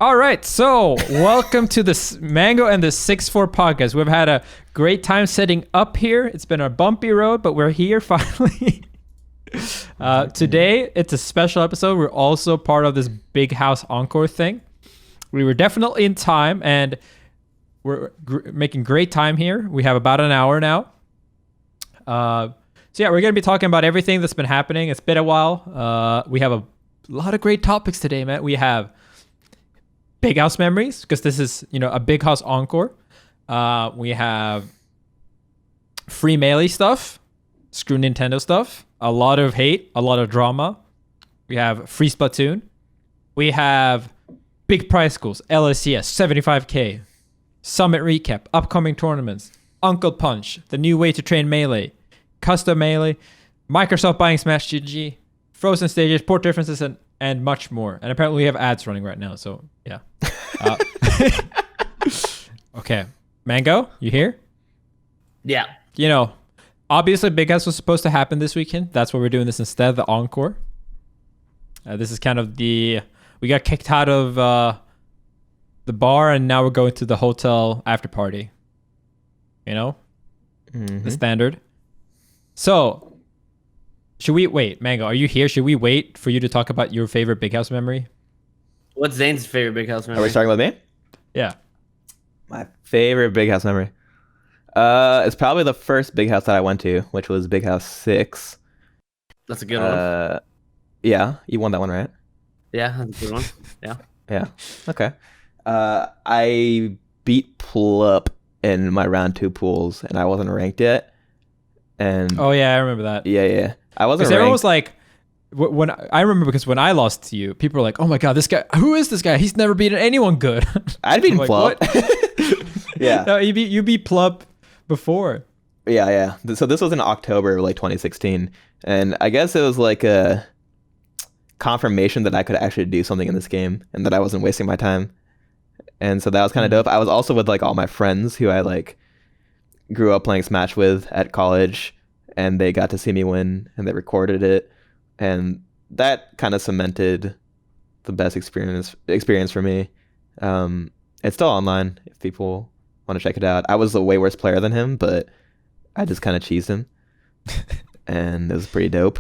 All right, so welcome to the Mango and the 6-4 podcast. We've had a great time setting up here. It's been a bumpy road, but we're here finally. Today, it's a special episode. We're also part of this Big House encore thing. We were definitely in time, and we're making great time here. We have about an hour now. So yeah, we're going to be talking about everything that's been happening. It's been a while. We have a lot of great topics today, man. We have Big House memories, because this is, a Big House encore. We have FreeMelee stuff, Screw Nintendo stuff, a lot of hate, a lot of drama. We have free Splatoon. We have big prize schools, LSCS, 75K, Summit recap, upcoming tournaments, Uncle Punch, the new way to train Melee, custom Melee, Microsoft buying Smash GG, frozen stages, port differences, and much more. And apparently we have ads running right now, so yeah. Okay. Mango, you here? Yeah. Obviously Big House was supposed to happen this weekend. That's why we're doing this instead, the encore. This is kind of we got kicked out of the bar, and now we're going to the hotel after party. The standard. So, should we wait? Mango, are you here? Should we wait for you to talk about your favorite Big House memory? What's Zane's favorite Big House memory? Are we starting with me? Yeah. My favorite Big House memory. It's probably the first Big House that I went to, which was Big House 6. That's a good one. Yeah, you won that one, right? Yeah, that's a good one. Yeah. Yeah. Okay. I beat Plup in my round 2 pools, and I wasn't ranked yet. And oh yeah, I remember that. Yeah. I wasn't ranked. Everyone was like, when I remember, because when I lost to you, people were like, "Oh my god, this guy! Who is this guy? He's never beaten anyone good." I'd beaten Plup. Yeah. No, you beat Plup before. Yeah. So this was in October of 2016, and I guess it was like a confirmation that I could actually do something in this game and that I wasn't wasting my time. And so that was kind of dope. I was also with all my friends who I grew up playing Smash with at college, and they got to see me win, and they recorded it, and that kind of cemented the best experience for me. It's still online if people want to check it out. I was a way worse player than him, but I just kind of cheesed him, and it was pretty dope.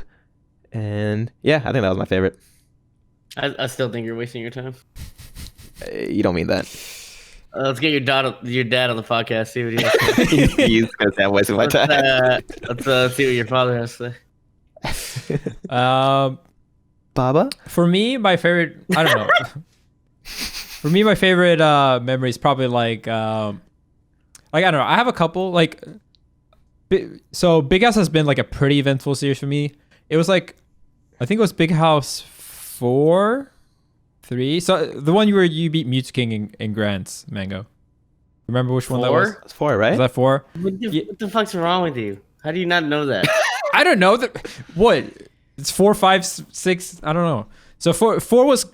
And yeah, I think that was my favorite. I still think you're wasting your time. You don't mean that. Let's get your dad on the podcast. See what he has to say. He's gonna say I'm wasting my time. Let's see what your father has to say. Baba? For me, my favorite, I don't know. For me, my favorite memory is probably I don't know. I have a couple. So Big House has been a pretty eventful series for me. It was I think it was Big House 4, 3. So the one where you beat Mute King in Grants, Mango. Remember which one that was? It's 4, right? Was that 4? What the fuck's wrong with you? How do you not know that? I don't know. What? It's 4, 5, 6. I don't know. So 4 was,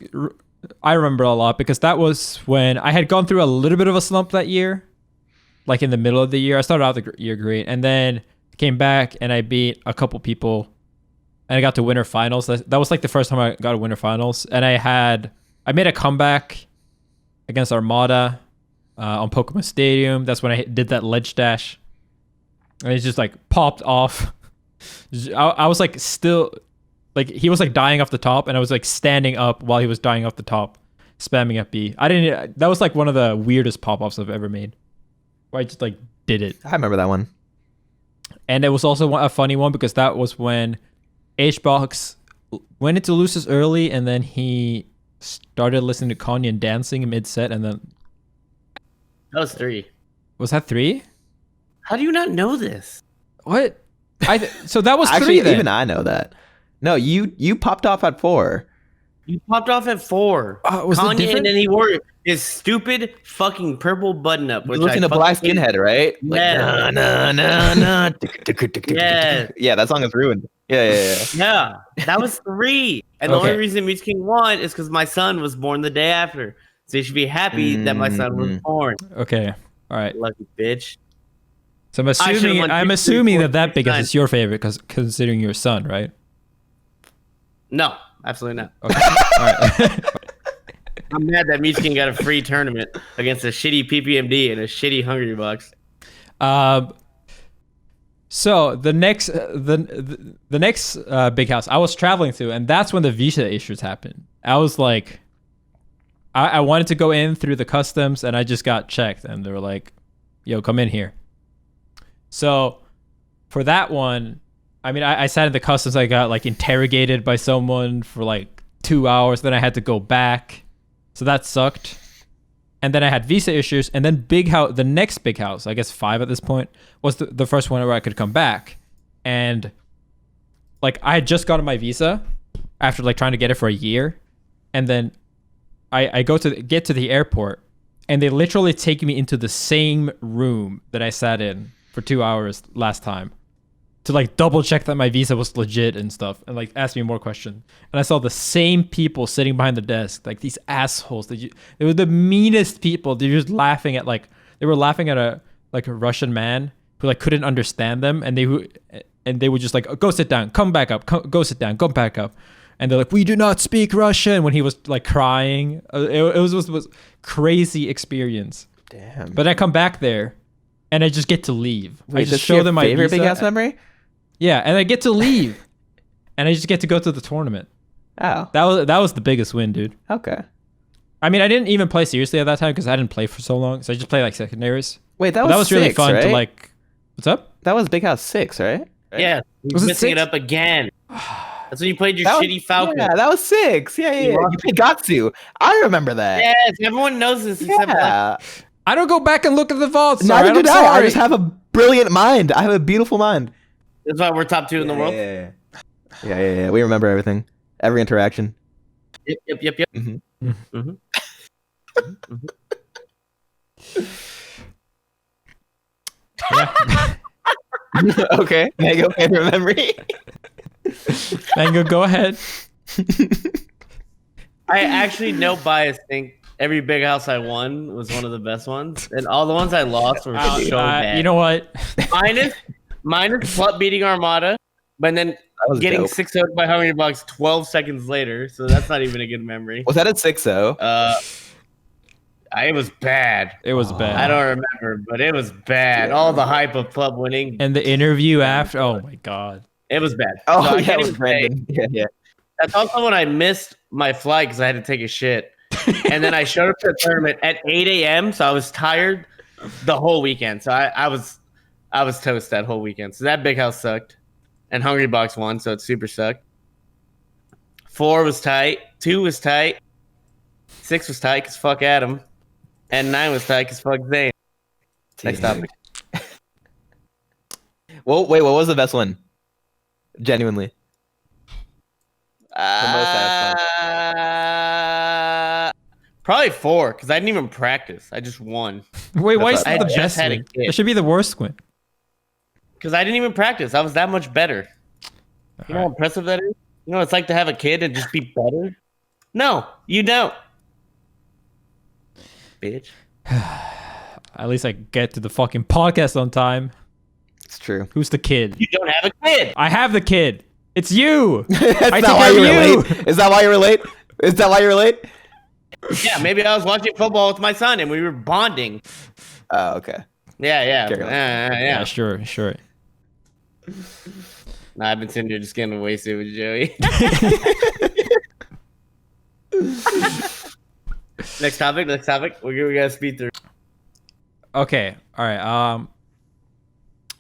I remember a lot because that was when I had gone through a little bit of a slump that year. In the middle of the year. I started out the year great. And then came back and I beat a couple people. And I got to winter finals. That was the first time I got to winter finals. And I made a comeback against Armada on Pokemon Stadium. That's when I did that ledge dash. And it just popped off. I was still, he was dying off the top, and I was standing up while he was dying off the top, spamming FB. That was one of the weirdest pop-offs I've ever made. Where I just did it. I remember that one. And it was also a funny one because that was when HBox went into losers early, and then he started listening to Kanye and dancing mid-set, and then... That was 3. Was that 3? How do you not know this? What? So that was 3 Actually, then. even I know that. No, you popped off at 4. You popped off at 4. Was Kanye, it different? and then he wore his stupid fucking purple button-up. You're looking at Black Skinhead, right? Yeah. Nah. Yeah. Yeah, that song is ruined. Yeah. Yeah, that was 3. And the Okay. only reason Mute King won is because my son was born the day after. So you should be happy that my son was born. Okay. All right. Lucky bitch. So I'm assuming that Big House is your favorite because considering your son, right? No, absolutely not. Okay. All right. I'm mad that Meachkin got a free tournament against a shitty PPMD and a shitty Hungry Box. So the next big house I was traveling to, and that's when the visa issues happened. I was like, I wanted to go in through the customs, and I just got checked, and they were like, "Yo, come in here." So for that one, I mean, I sat in the customs. I got like interrogated by someone for like 2 hours. Then I had to go back, so that sucked. And then I had visa issues, and then big house, the next big house, I guess 5 at this point, was the first one where I could come back. And like I had just gotten my visa after like trying to get it for a year, and then I get to the airport, and they literally take me into the same room that I sat in for 2 hours last time to like double check that my visa was legit and stuff, and like ask me more questions. And I saw the same people sitting behind the desk, like these assholes. They were the meanest people. They were just laughing at they were laughing at a Russian man who like couldn't understand them, and they would just like, go sit down, come back up, go sit down, come back up. And they're like, we do not speak Russian, when he was like crying. It was crazy experience. Damn. But I come back there, and I just get to leave. Wait, I just show them my favorite visa. big house memory. Yeah, and I get to leave, and I just get to go to the tournament. Oh, That was the biggest win, dude. okay. I mean, I didn't even play seriously at that time because I didn't play for so long. So I just played like secondaries. Wait, But that was really 6, fun right? to like. What's up? That was Big House 6, right? Yeah, Was he's it messing it 6? up again. That's when you played your That was- shitty Falcon. Yeah, that was 6. Yeah. You played Gatsu. I remember that. Yes, everyone knows this except Leffen. Yeah. I don't go back and look at the vaults. Neither Alright, did I'm I. I sorry. just have a brilliant mind. I have a beautiful mind. That's why we're top 2 in the world. Yeah. We remember everything. Every interaction. Yep. Mhm. Mhm. Yeah. Okay. Mega favorite memory. Mango, go ahead. I actually, no bias, think every big house I won was one of the best ones, and all the ones I lost were so bad. You know what? minus Slut beating Armada, but then was getting dope. 6-0'd by Hungry Bucks 12 seconds later. So that's not even a good memory. Was that at 6-0? It was bad. It was bad. I don't remember, but it was bad. All the hype of club winning, And the interview after. Oh my god. it was bad. Oh, So I yeah, can't it was even say. Brandon. Yeah. That's also when I missed my flight because I had to take a shit. And then I showed up to the tournament at 8 a.m. So I was tired the whole weekend. So I was toast that whole weekend. So that big house sucked. And Hungry Box won, so it super sucked. 4 was tight. 2 was tight. 6 was tight because fuck Adam. And 9 was tight because fuck Zain. Next topic. Well, wait, what was the best one? Genuinely. most Probably 4 because I didn't even practice. I just won Wait, why is That's that the I just best had a win? kid. It should be the worst win. because I didn't even practice. I was that much better. You know how impressive that is? You know what it's like to have a kid and just be better? No, you don't. Bitch. At least I get to the fucking podcast on time. It's true. Who's the kid? You don't have a kid. I have the kid. It's you. That's I not take why care you of you. relate. Is that why you relate? Is that why you relate? Yeah, maybe I was watching football with my son and we were bonding. Oh, okay. Yeah. Carry on. Yeah, sure. Nah, I've been sitting here just getting wasted with Joey. Next topic. We gotta speed through. Okay. All right.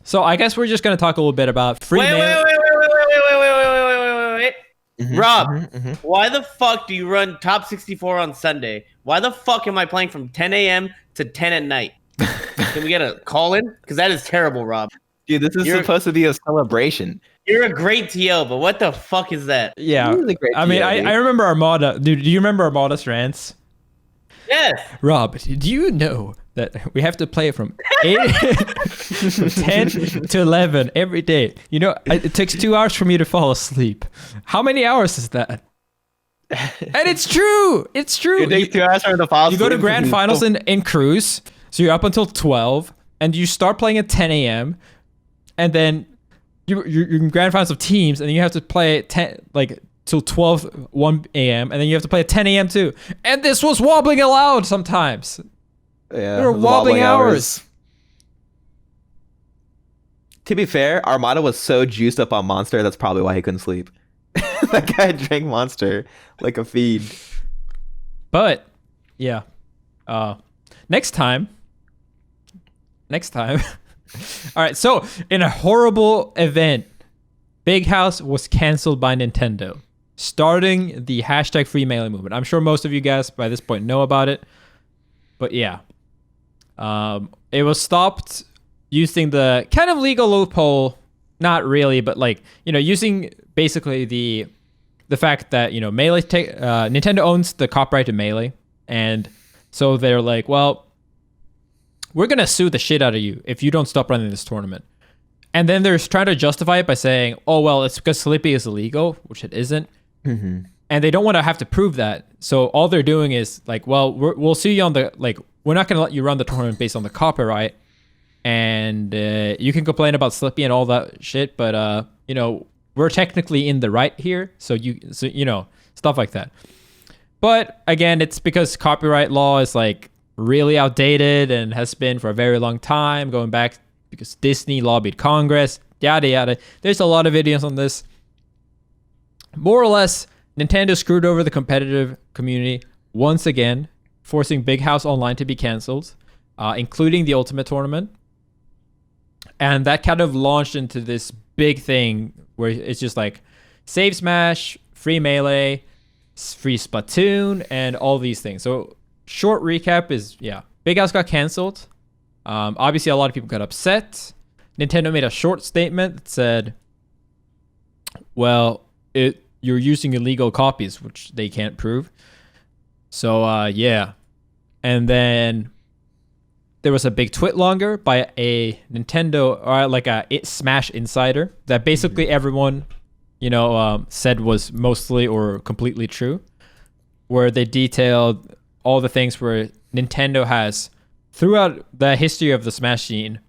So I guess we're just gonna talk a little bit about Wait. FreeMelee. Mhm, Rob, mhm. why the fuck do you run top 64 on Sunday? Why the fuck am I playing from 10 a.m. to 10 at night? Can we get a call in? Because that is terrible, Rob. Dude, this is You're- supposed to be a celebration. You're a great TL, but what the fuck is that? Yeah. This is a great I mean, idea, dude. I remember Armada. Dude, do you remember Armada's rants? Yes. Rob, do you know that we have to play from 10 to 11 every day? You know, it takes 2 hours for me to fall asleep. How many hours is that? And it's true. It's true. It takes 2 hours for the fall You go to asleep. grand finals in Cruise, so you're up until 12, and you start playing at 10 a.m., and then you're in grand finals of teams, and you have to play at 10, like till 1 a.m. and then you have to play at 10 a.m. too. And this was wobbling aloud sometimes. Yeah, There were wobbling hours. To be fair, Armada was so juiced up on Monster, that's probably why he couldn't sleep. That guy drank Monster like a feed. But yeah, next time. All right, so in a horrible event, Big House was canceled by Nintendo, starting the hashtag FreeMelee movement. I'm sure most of you guys by this point know about it, but yeah, it was stopped using the kind of legal loophole, not really, but like, you know, using basically the fact that, you know, Melee Nintendo owns the copyright to Melee, and so they're like, well, we're gonna sue the shit out of you if you don't stop running this tournament. And then they're trying to justify it by saying, oh, well, it's because Sleepy is illegal, which it isn't. Mm-hmm. And they don't want to have to prove that. So all they're doing is like, well, we'll sue you on the, like, we're not going to let you run the tournament based on the copyright. And you can complain about Slippy and all that shit, but, you know, we're technically in the right here. So you know, stuff like that. But again, it's because copyright law is like really outdated and has been for a very long time, going back because Disney lobbied Congress, yada yada. There's a lot of videos on this. More or less, Nintendo screwed over the competitive community once again, forcing Big House Online to be canceled, including the Ultimate Tournament. And that kind of launched into this big thing where it's just like Save Smash, free Melee, free Splatoon, and all these things. So short recap is, yeah, Big House got canceled. Obviously, a lot of people got upset. Nintendo made a short statement that said, well, you're using illegal copies, which they can't prove. So, yeah. And then there was a big twit longer by a Nintendo, or like a Smash insider, that basically everyone, you know, said was mostly or completely true, where they detailed all the things where Nintendo has, throughout the history of the Smash scene,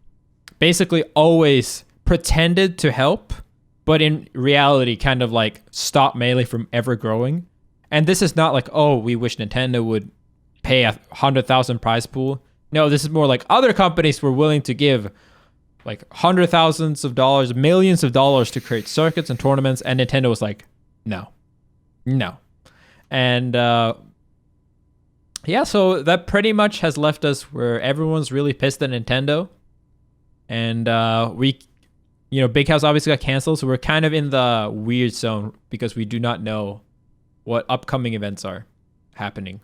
basically always pretended to help, but in reality kind of like stop Melee from ever growing. And this is not like, oh, we wish Nintendo would pay 100,000 prize pool. No, this is more like other companies were willing to give like hundred thousands of dollars, millions of dollars to create circuits and tournaments, and Nintendo was like, no. And yeah, so that pretty much has left us where everyone's really pissed at Nintendo. And we, you know, Big House obviously got canceled, so we're kind of in the weird zone because we do not know what upcoming events are happening.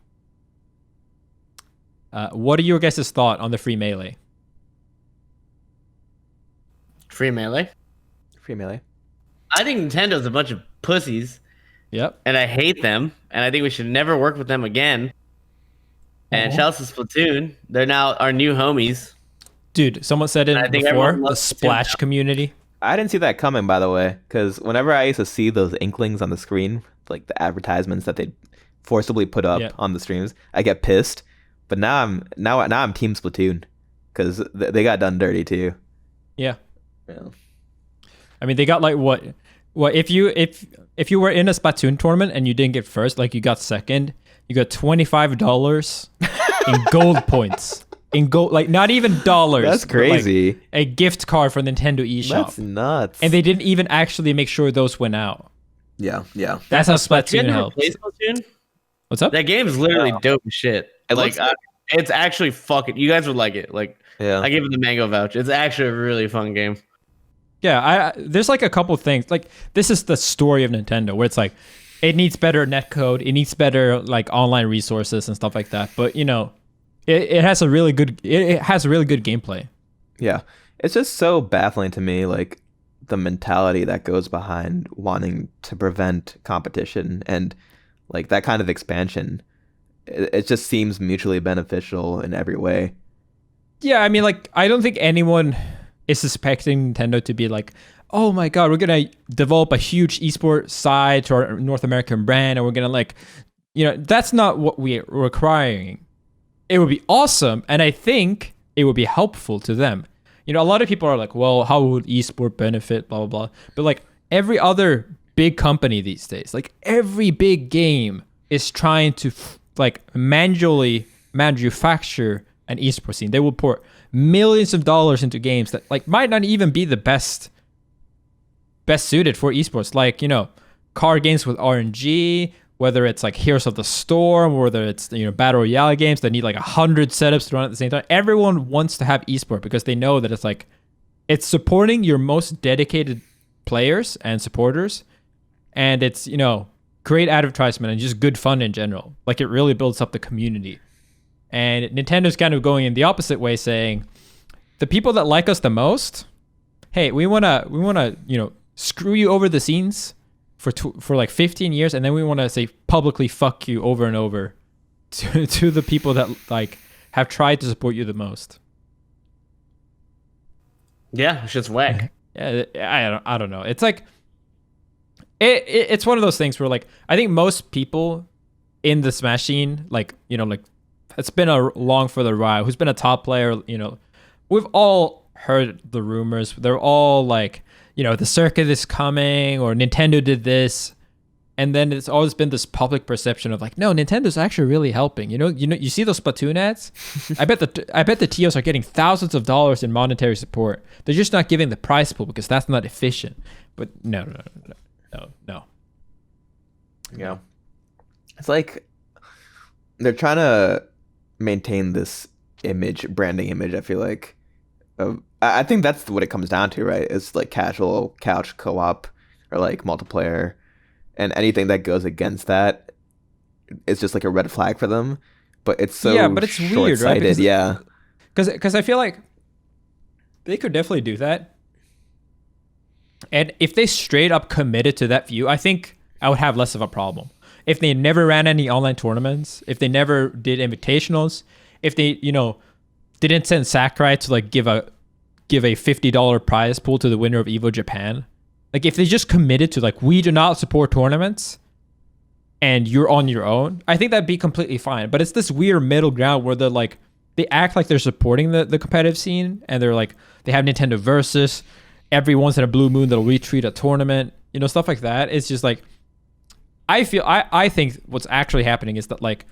What are your guys' thought on the free Melee? Free Melee? Free Melee. I think Nintendo's a bunch of pussies. Yep. And I hate them. And I think we should never work with them again. And shout out to Splatoon. They're now our new homies. Dude, someone said it before, the Splash community. I didn't see that coming, by the way, because whenever I used to see those inklings on the screen, like the advertisements that they forcibly put up on the streams, I get pissed. But now I'm Team Splatoon because they got done dirty too. Yeah. I mean, they got like what if you were in a Splatoon tournament and you didn't get first, like you got second, you got $25 in gold points. In gold, like not even dollars. That's crazy. Like a gift card for Nintendo eShop. That's nuts. And they didn't even actually make sure those went out. Yeah. That's how Splatoon helps. Splatoon? What's up? That game is literally dope as shit. It's actually fucking. You guys would like it. Like, I give it the mango vouch. It's actually a really fun game. Yeah, there's like a couple things. Like, this is the story of Nintendo, where it's like, it needs better netcode, it needs better like online resources and stuff like that. But you know, it has a really good gameplay. Yeah, it's just so baffling to me, like the mentality that goes behind wanting to prevent competition and like that kind of expansion. It just seems mutually beneficial in every way. Yeah, I mean, like, I don't think anyone is suspecting Nintendo to be like, oh my god, we're gonna develop a huge esports side to our North American brand, and we're gonna like, you know, that's not what we're requiring. It would be awesome, and I think it would be helpful to them. You know, a lot of people are like, well, how would esport benefit, blah, blah, blah. But like every other big company these days. Like every big game is trying to like manually manufacture an esports scene. They will pour millions of dollars into games that like might not even be the best suited for esports. Like, you know, car games with RNG, whether it's like Heroes of the Storm, whether it's, you know, battle royale games that need like 100 setups to run at the same time. Everyone wants to have esport because they know that it's like it's supporting your most dedicated players and supporters, and it's, you know, great advertisement and just good fun in general. Like it really builds up the community. And Nintendo's kind of going in the opposite way, saying the people that like us the most, hey, we wanna you know, screw you over the scenes for like 15 years, and then we want to say publicly fuck you over and over to the people that like have tried to support you the most. Yeah, it's just whack. Yeah, I don't know. It's like it's one of those things where like I think most people in the Smash scene, like, you know, like it's been along for the ride, who's been a top player, you know, we've all heard the rumors. They're all like, you know, the circuit is coming, or Nintendo did this. And then it's always been this public perception of like, no, Nintendo's actually really helping. You see those Splatoon ads? I bet the TOs are getting thousands of dollars in monetary support. They're just not giving the prize pool because that's not efficient. But no. Yeah. It's like they're trying to maintain this branding image, I feel like. I think that's what it comes down to, right? It's like casual couch co-op or like multiplayer, and anything that goes against that, it's just like a red flag for them. But it's so but it's weird, right? Because I feel like they could definitely do that, and if they straight up committed to that view, I think I would have less of a problem. If they never ran any online tournaments, if they never did invitationals, if they, you know, didn't send Sakurai to like give a $50 prize pool to the winner of Evo Japan. Like if they just committed to like, we do not support tournaments and you're on your own, I think that'd be completely fine. But it's this weird middle ground where they're like, they act like they're supporting the competitive scene, and they're like, they have Nintendo Versus, every once in a blue moon they'll retweet a tournament, you know, stuff like that. It's just like, I think what's actually happening is that like,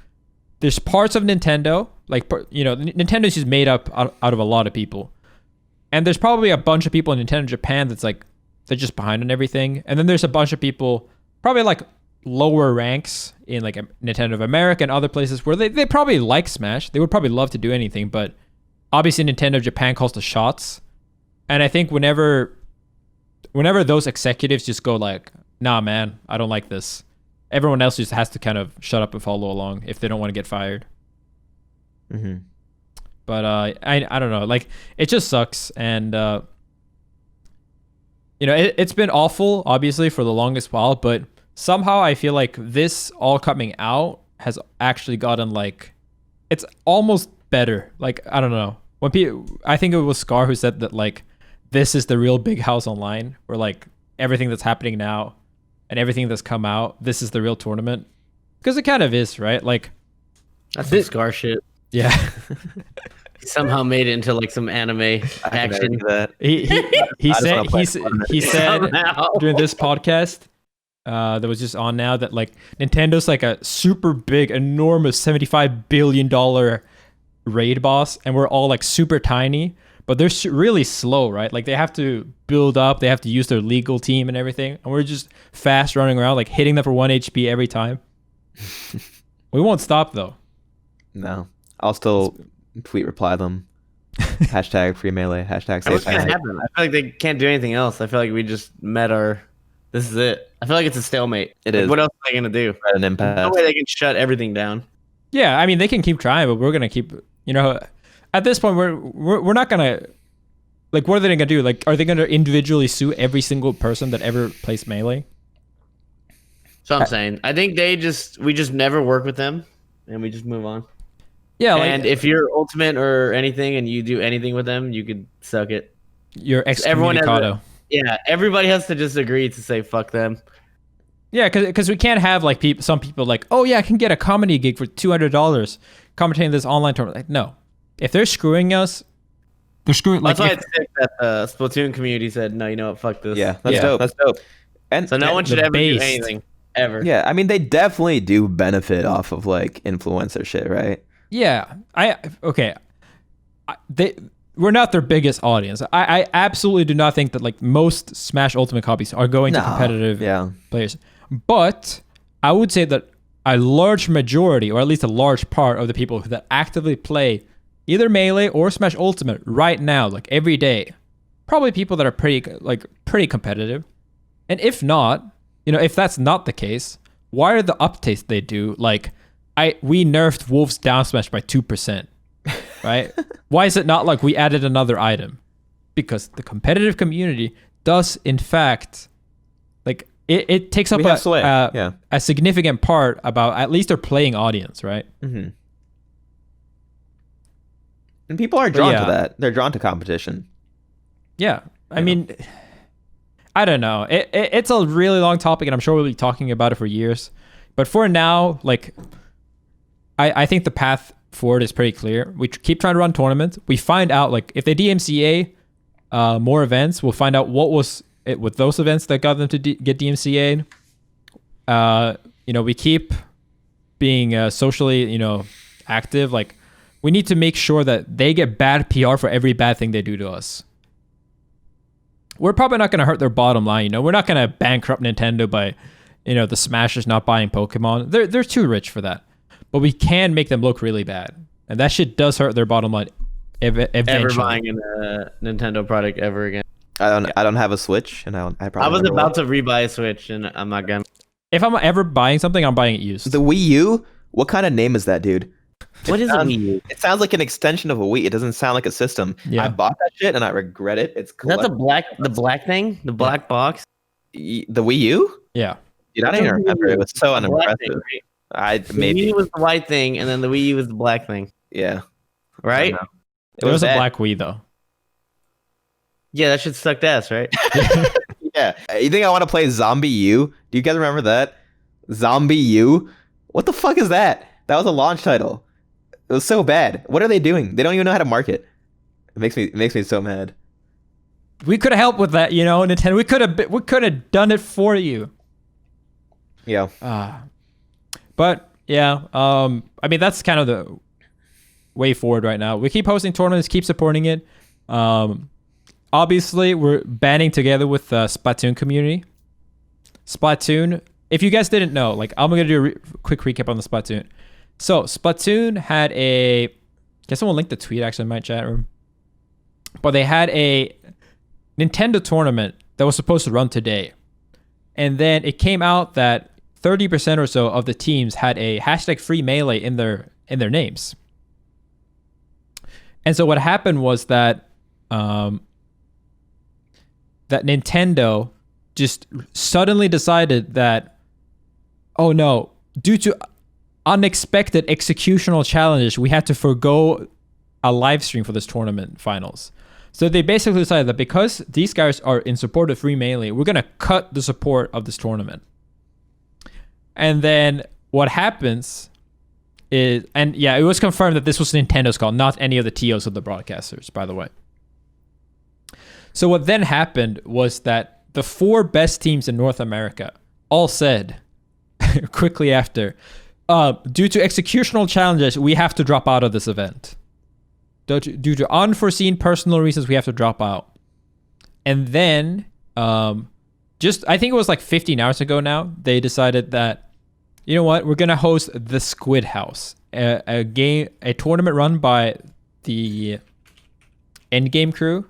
there's parts of Nintendo, like, you know, Nintendo's just made up out of a lot of people. And there's probably a bunch of people in Nintendo Japan that's like, they're just behind on everything. And then there's a bunch of people, probably like lower ranks in like Nintendo of America and other places where they probably like Smash. They would probably love to do anything, but obviously Nintendo of Japan calls the shots. And I think whenever those executives just go like, nah, man, I don't like this, everyone else just has to kind of shut up and follow along if they don't want to get fired. Mm-hmm. But I don't know. Like, it just sucks. And, you know, it's been awful, obviously, for the longest while. But somehow I feel like this all coming out has actually gotten, like, it's almost better. Like, I don't know. I think it was Scar who said that, like, this is the real Big House Online, where, like, everything that's happening now and everything that's come out, this is the real tournament. Because it kind of is, right? Like, that's the Scar shit. Yeah. He somehow made it into like some anime action. That. He said during this podcast that was just on now that like Nintendo's like a super big, enormous $75 billion raid boss, and we're all like super tiny, but they're really slow, right? Like they have to build up, they have to use their legal team and everything, and we're just fast running around like hitting them for 1 HP every time. We won't stop though. No, I'll still tweet reply them. Hashtag FreeMelee. Hashtag What's gonna safe. happen? I feel like they can't do anything else. I feel like we just met our. This is it. I feel like it's a stalemate. It Like, is. what else are they gonna do? At an impasse. No way they can shut everything down. Yeah, I mean they can keep trying, but we're gonna keep. You know, at this point we're not gonna. Like, what are they gonna do? Like, are they gonna individually sue every single person that ever plays Melee? So I'm saying, I think we just never work with them, and we just move on. Yeah, And if you're Ultimate or anything, and you do anything with them, you could suck it. you're excommunicado. Yeah, everybody has to just agree to say fuck them. Yeah, because we can't have like some people like, oh yeah, I can get a comedy gig for $200 commentating this online tournament. Like, no, if they're screwing us, they're screwing. Like, That's why it's sick that the Splatoon community said, no, you know what, fuck this. Yeah, that's Yeah. dope. That's dope. And So no one should the ever based. do anything ever. yeah, I mean, they definitely do benefit off of like influencer shit, right? Yeah, we're not their biggest audience. I absolutely do not think that like most Smash Ultimate copies are going to No, competitive yeah. players. But I would say that a large majority, or at least a large part of the people that actively play either Melee or Smash Ultimate right now, like every day, probably people that are pretty competitive. And if not, if that's not the case, why are the updates they do like we nerfed Wolf's down smash by 2%, right? Why is it not like we added another item? Because the competitive community does in fact like it takes up a significant part about at least their playing audience, right? Mm-hmm. And people are drawn to that. They're drawn to competition. Yeah. I mean, I don't know. It's a really long topic, and I'm sure we'll be talking about it for years. But for now, like, I think the path forward is pretty clear. We keep trying to run tournaments. We find out, like, if they DMCA more events, we'll find out what was it with those events that got them to get DMCA'd. We keep being socially, active. Like, we need to make sure that they get bad PR for every bad thing they do to us. We're probably not going to hurt their bottom line. We're not going to bankrupt Nintendo by, the Smashers not buying Pokemon. They're too rich for that. But we can make them look really bad, and that shit does hurt their bottom line. Eventually. Ever buying a Nintendo product ever again? I don't have a Switch, and I was about to rebuy a Switch, and I'm not gonna. If I'm ever buying something, I'm buying it used. The Wii U? What kind of name is that, dude? What is a Wii U? It sounds like an extension of a Wii. It doesn't sound like a system. Yeah. I bought that shit and I regret it. It's Is that the black thing? The black box? The Wii U? Yeah. Dude, I don't even remember. It was so unimpressive. The Wii U was the white thing, and then the Wii U was the black thing. Yeah. Right? There was a black Wii though. Yeah, that shit sucked ass, right? Yeah. You think I want to play Zombie U? Do you guys remember that? Zombie U? What the fuck is that? That was a launch title. It was so bad. What are they doing? They don't even know how to market. It makes me so mad. We could have helped with that, Nintendo. We could have done it for you. Yeah. But yeah, I mean that's kind of the way forward right now. We keep hosting tournaments, keep supporting it. Obviously, we're banding together with the Splatoon community. Splatoon, if you guys didn't know, like I'm gonna do a quick recap on the Splatoon. So Splatoon had guess someone linked the tweet actually in my chat room. But they had a Nintendo tournament that was supposed to run today. And then it came out that 30% or so of the teams had a hashtag FreeMelee in their names. And so what happened was that that Nintendo just suddenly decided that, oh no, due to unexpected executional challenges, we had to forgo a live stream for this tournament finals. So they basically decided that because these guys are in support of FreeMelee, we're going to cut the support of this tournament. And then what happens is, and yeah, it was confirmed that this was Nintendo's call, not any of the TOs of the broadcasters, by the way. So what then happened was that the 4 best teams in North America all said quickly after, due to executional challenges, we have to drop out of this event. Due to unforeseen personal reasons, we have to drop out. And then, I think it was like 15 hours ago now, they decided that, you know what, we're going to host the Squid House, a tournament run by the Endgame crew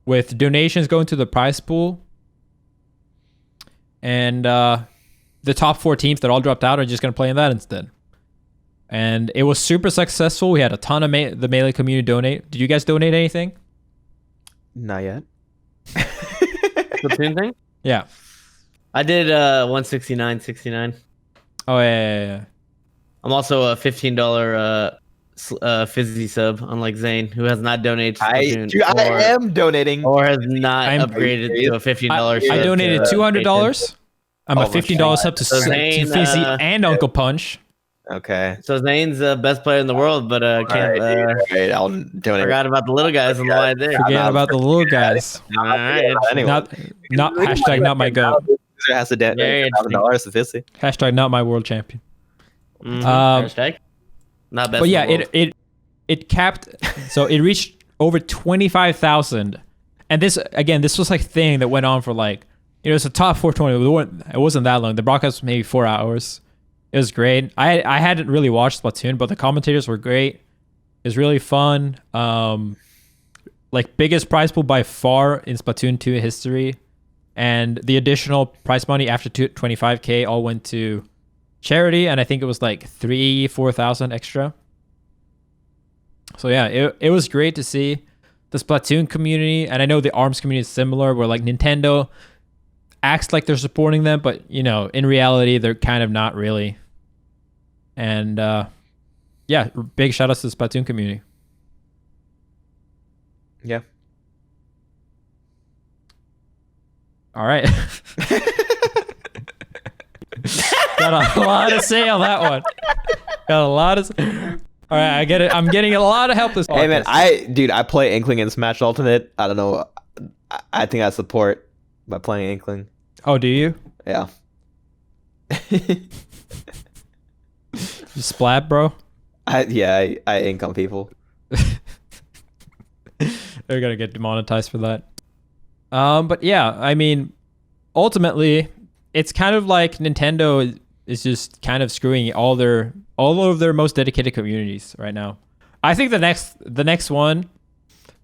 with donations going to the prize pool. And the top 4 teams that all dropped out are just going to play in that instead. And it was super successful. We had a ton of the Melee community donate. Did you guys donate anything? Not yet. Splatoon thing? Yeah. I did 169.69. Oh yeah. I'm also a $15 Fizzy sub, unlike Zain, who has not donated to Splatoon. I am donating. Or has not upgraded to a $15 sub. I donated $200. I'm a $15 sub to Zain, Fizzy and Uncle Punch. Okay. So Zane's the best player in the world, but can't. All right, I'll donate. Forgot about the little guys on the line there. Forget about the little guys. All right. Anyway. Not hashtag not my goat. User has to donate $1,000 to Fizzy. Hashtag not my world champion. Hashtag not best. But yeah, in the world. it capped. So it reached over 25,000, and this was like thing that went on for like, it's a top 420. It wasn't that long. The broadcast was maybe 4 hours. It was great. I hadn't really watched Splatoon, but the commentators were great. It was really fun. Like biggest prize pool by far in Splatoon 2 history, and the additional prize money after 25K all went to charity, and I think it was like 4,000 extra. So yeah, it was great to see the Splatoon community, and I know the ARMS community is similar, where like Nintendo acts like they're supporting them, but in reality they're kind of not really. And yeah, big shout outs to the Splatoon community. Yeah. All right. Got a lot to say on that one. Got a lot of. All right, I get it. I'm getting a lot of help this podcast. Hey man, I play Inkling in Smash Ultimate. I don't know. I think I support by playing Inkling. Oh, do you? Yeah. You splat, bro? I ink on people. They're gonna get demonetized for that. But yeah, I mean, ultimately, it's kind of like Nintendo is just kind of screwing all of their most dedicated communities right now. I think the next one,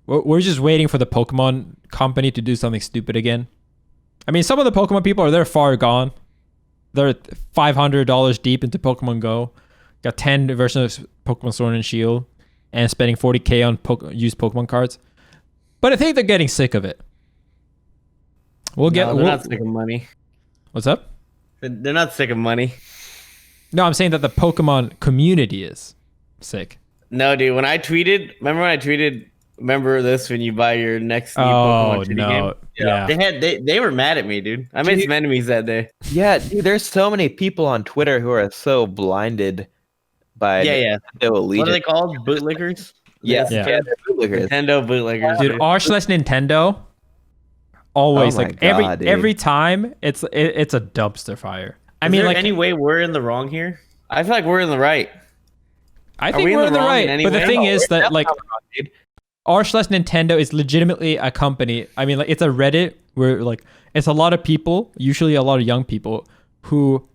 we're just waiting for the Pokemon company to do something stupid again. I mean, some of the Pokemon people they're far gone. They're $500 deep into Pokemon Go. Got 10 versions of Pokemon Sword and Shield, and spending 40K on used Pokemon cards. But I think they're getting sick of it. They're not sick of money. What's up? They're not sick of money. No, I'm saying that the Pokemon community is sick. No, dude. When I tweeted, remember this when you buy your next new Pokemon 3D game? Yeah. They were mad at me, dude. I made some enemies that day. Yeah, dude, there's so many people on Twitter who are so blinded by Nintendo allegiance. What are they called? Bootlickers? Yeah. Bootlickers. Nintendo bootlickers. Dude, r/Nintendo always every time it's a dumpster fire. I mean, like, any way we're in the wrong here? I feel like we're in the right. I think we're in the right. But the thing is that like r/Nintendo is legitimately a company. I mean, like, it's a Reddit where like it's a lot of people, usually a lot of young people who,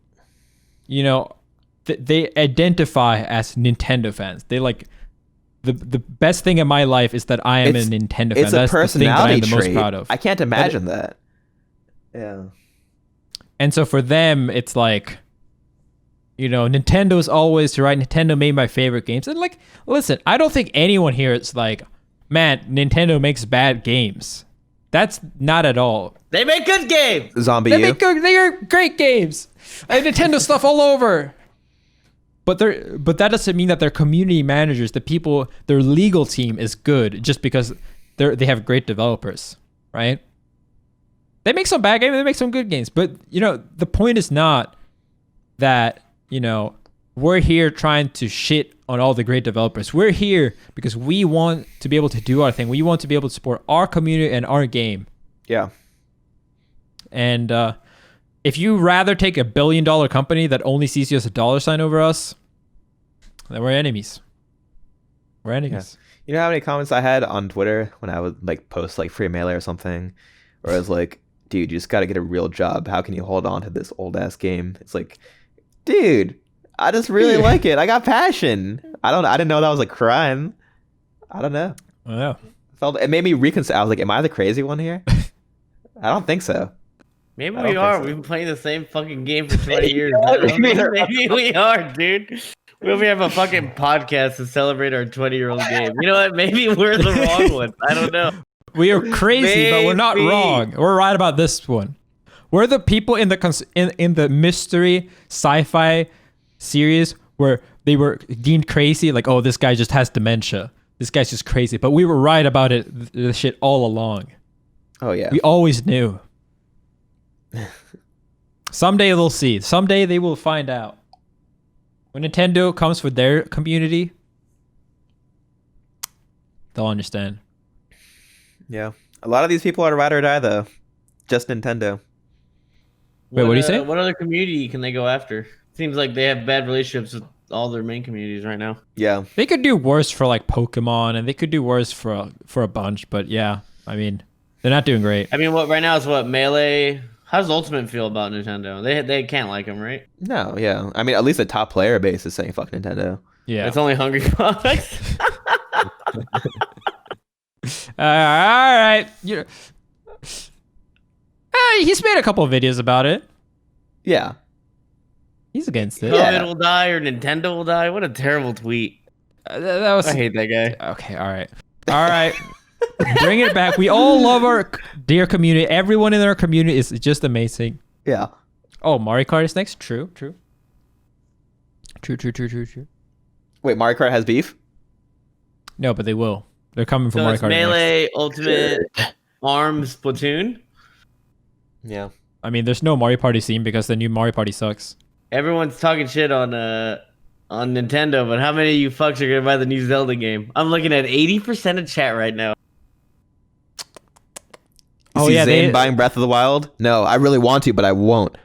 they identify as Nintendo fans. They like the best thing in my life is that I am a Nintendo fan. It's That's a personality the thing that I'm the most proud of. I can't imagine that. Yeah. And so for them, it's like, Nintendo's always right. Nintendo made my favorite games. And like, listen, I don't think anyone here is like, man, Nintendo makes bad games. That's not at all. They make good games. Zombie They are great games. And Nintendo stuff all over. But that doesn't mean that their community managers, the people, their legal team is good just because they have great developers, right? They make some bad games, they make some good games. But, the point is not that, we're here trying to shit on all the great developers. We're here because we want to be able to do our thing. We want to be able to support our community and our game. Yeah. And if you rather take $1 billion company that only sees you as a dollar sign over us, then we're enemies. We're enemies. Yeah. You know how many comments I had on Twitter when I would like post like FreeMelee or something, where I was like, dude, you just got to get a real job. How can you hold on to this old ass game? It's like, dude, I just really like it. I got passion. I didn't know that was a crime. I don't know. Yeah. It made me reconsider. I was like, am I the crazy one here? I don't think so. Maybe we are. We've been playing the same fucking game for 20 years. Maybe we are, dude. We'll have a fucking podcast to celebrate our 20-year-old game. You know what? Maybe we're the wrong ones. I don't know. We are crazy, but we're not wrong. We're right about this one. We're the people in the mystery sci-fi series where they were deemed crazy, like, oh, this guy just has dementia. This guy's just crazy. But we were right about it, the shit all along. Oh, yeah. We always knew. Someday they'll see. Someday they will find out. When Nintendo comes with their community, they'll understand. Yeah. A lot of these people are ride or die though. Just Nintendo. Wait, what do you say? What other community can they go after? Seems like they have bad relationships with all their main communities right now. Yeah. They could do worse for like Pokemon, and they could do worse for a bunch. But yeah, I mean, they're not doing great. I mean, what right now is what Melee. How does Ultimate feel about Nintendo? They can't like them, right? No, yeah. I mean, at least the top player base is saying fuck Nintendo. Yeah. It's only Hungry Products. All right. He's made a couple of videos about it. Yeah. He's against it. COVID will die or Nintendo will die. What a terrible tweet. That was. I hate that guy. Okay. All right. Bring it back. We all love our dear community. Everyone in our community is just amazing. Yeah. Oh, Mario Kart is next. True. Wait, Mario Kart has beef? No, but they will. They're coming for So Mario it's Kart Melee, next. Ultimate, ARMS, Splatoon. Yeah. I mean, there's no Mario Party scene because the new Mario Party sucks. Everyone's talking shit on Nintendo, but how many of you fucks are gonna buy the new Zelda game? I'm looking at 80% of chat right now. Oh, yeah. Zayn buying Breath of the Wild? No, I really want to, but I won't.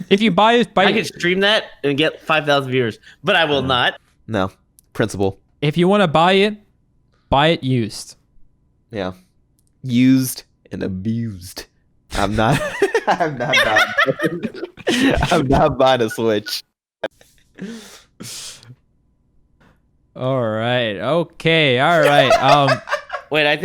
If you buy I could stream that and get 5,000 viewers, but I will not. No. Principle. If you want to buy it used. Yeah. Used and abused. I'm not I'm not buying a Switch. All right. Okay. All right. Wait, I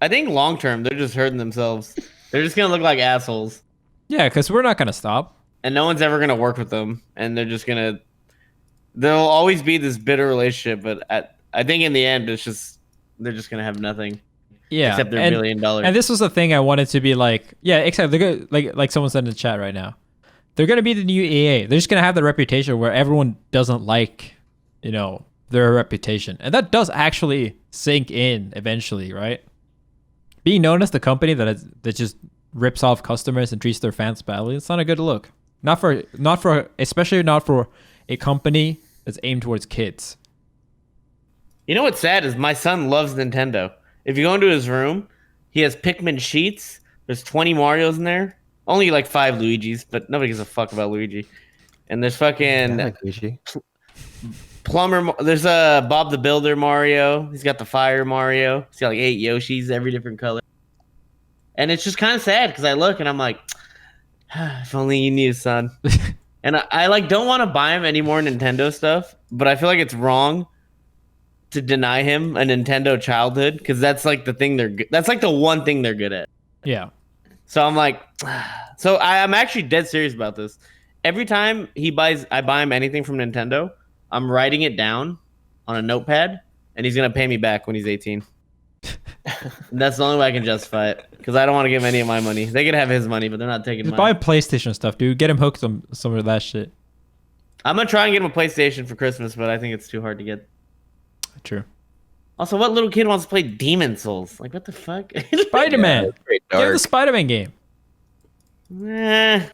think long term they're just hurting themselves. They're just gonna look like assholes, Yeah, because we're not gonna stop. and no one's ever gonna work with them, and there'll always be this bitter relationship. But I think in the end, they're just gonna have nothing. Yeah. Except their $1 billion. And this was the thing I wanted to be like. Yeah, except they're gonna, like someone said in the chat right now. They're gonna be the new EA. They're just gonna have the reputation where everyone doesn't like, their reputation, and that does actually sink in eventually, right? Being known as the company that just rips off customers and treats their fans badly, it's not a good look. Especially not for a company that's aimed towards kids. You know what's sad is my son loves Nintendo. If you go into his room, he has Pikmin sheets. There's 20 Marios in there. Only like 5 Luigis, but nobody gives a fuck about Luigi. And there's fucking I like Luigi. Plumber. There's a Bob the Builder Mario. He's got the Fire Mario. He's got like 8 Yoshis, every different color. And it's just kind of sad because I look and I'm like, if only you knew, son. And I like don't want to buy him any more Nintendo stuff, but I feel like it's wrong to deny him a Nintendo childhood because that's like that's like the one thing they're good at. Yeah. So I'm like, so I'm actually dead serious about this. Every time I buy him anything from Nintendo, I'm writing it down on a notepad, and he's gonna pay me back when he's 18. And that's the only way I can justify it because I don't want to give him any of my money. They can have his money, but they're not taking Just mine. buy PlayStation stuff, dude. Get him hooked on some of that shit. I'm gonna try and get him a PlayStation for Christmas, but I think it's too hard to get. True. Also, what little kid wants to play Demon Souls? Like, what the fuck? Spider-Man. Great Give him dark. the Spider-Man game. What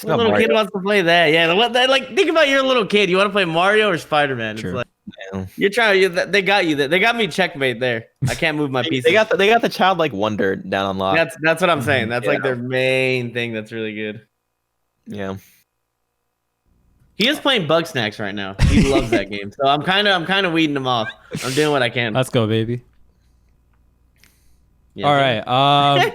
not little Mario. kid wants to play that? Yeah, like think about your little kid. You want to play Mario or Spider-Man? True. It's like Yeah. you're trying. They got you. They got me checkmate there. I can't move my piece. They got the childlike wonder down on lock. That's what I'm saying. That's like Yeah. their main thing. That's really good. Yeah. He is playing Bug Snacks right now. He loves that game. So I'm kind of weeding him off. I'm doing what I can. Let's go, baby. Yeah. All right.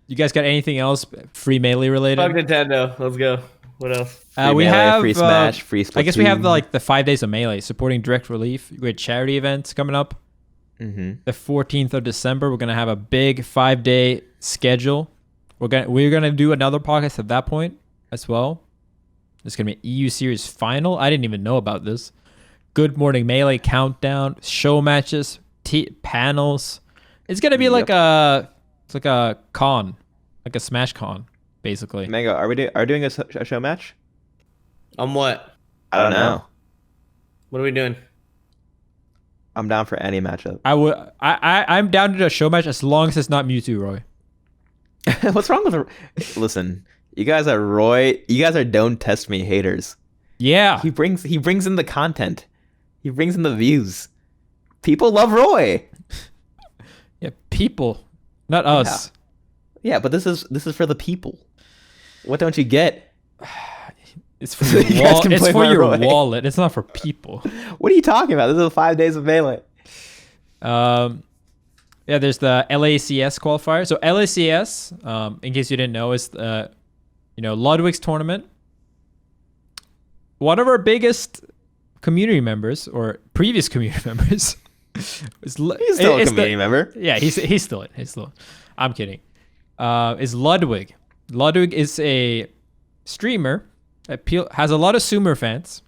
You guys got anything else FreeMelee related? Fuck Nintendo. Let's go. What else? Free We Melee, have free Smash, free Splatoon. I guess we have the 5 days of Melee supporting direct relief. We had charity events coming up. Mm-hmm. The 14th of December, we're gonna have a big 5-day schedule. We're gonna do another podcast at that point as well. It's gonna be an EU series final. I didn't even know about this. Good Morning Melee countdown, show matches, panels. It's gonna be like a con, like a Smash con, basically. Mango, are we doing a show match? On what? I don't know. What are we doing? I'm down for any matchup. I'm down to do a show match as long as it's not Mewtwo, Roy. What's wrong with? Listen, you guys are Roy. You guys are don't test me haters. Yeah. He brings in the content. He brings in the views. People love Roy. Yeah, people, not us. Yeah, but this is for the people. What don't you get? It's for your, You guys can it's play for my your Roy. wallet. It's not for people. What are you talking about? This is 5 days of Melee. Yeah, there's the LACS qualifier. So LACS, in case you didn't know, is Ludwig's tournament. One of our biggest community members, or previous community members, He's still a community member. Yeah, he's still it. I'm kidding. Is Ludwig. Ludwig is a streamer that has a lot of Sumer fans,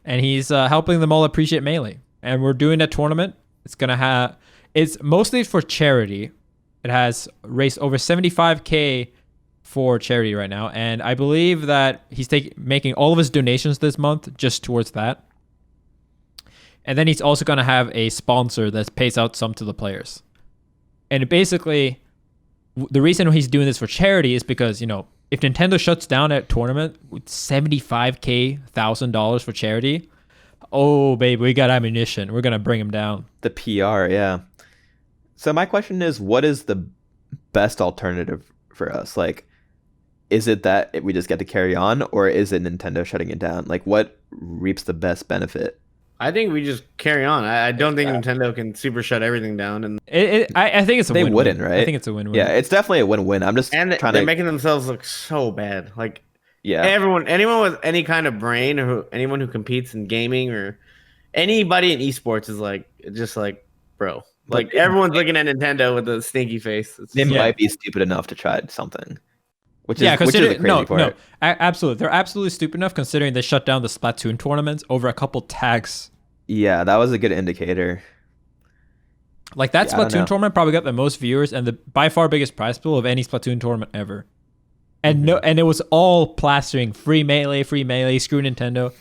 and he's helping them all appreciate Melee. And we're doing a tournament. It's mostly for charity. It has raised over 75K for charity right now, and I believe that he's making all of his donations this month just towards that. And then he's also going to have a sponsor that pays out some to the players. And basically, the reason he's doing this for charity is because, if Nintendo shuts down a tournament with $75,000 for charity, oh, babe, we got ammunition. We're going to bring him down. The PR, yeah. So my question is, what is the best alternative for us? Like, is it that we just get to carry on, or is it Nintendo shutting it down? Like, what reaps the best benefit? I think we just carry on. I don't think Nintendo can super shut everything down. And I think it's a win-win. They wouldn't, right? I think it's a win-win. Yeah, it's definitely a win-win. I'm just and trying they're to... making themselves look so bad. Like, yeah, anyone with any kind of brain, or anyone who competes in gaming, or anybody in esports is just like, bro. Like, everyone's looking at Nintendo with a stinky face. They might be stupid enough to try something. Which is the crazy part. No, absolutely. They're absolutely stupid enough considering they shut down the Splatoon tournaments over a couple tags. Yeah, that was a good indicator. Like, that Splatoon tournament probably got the most viewers and the by far biggest prize pool of any Splatoon tournament ever. And and it was all plastering free melee, screw Nintendo.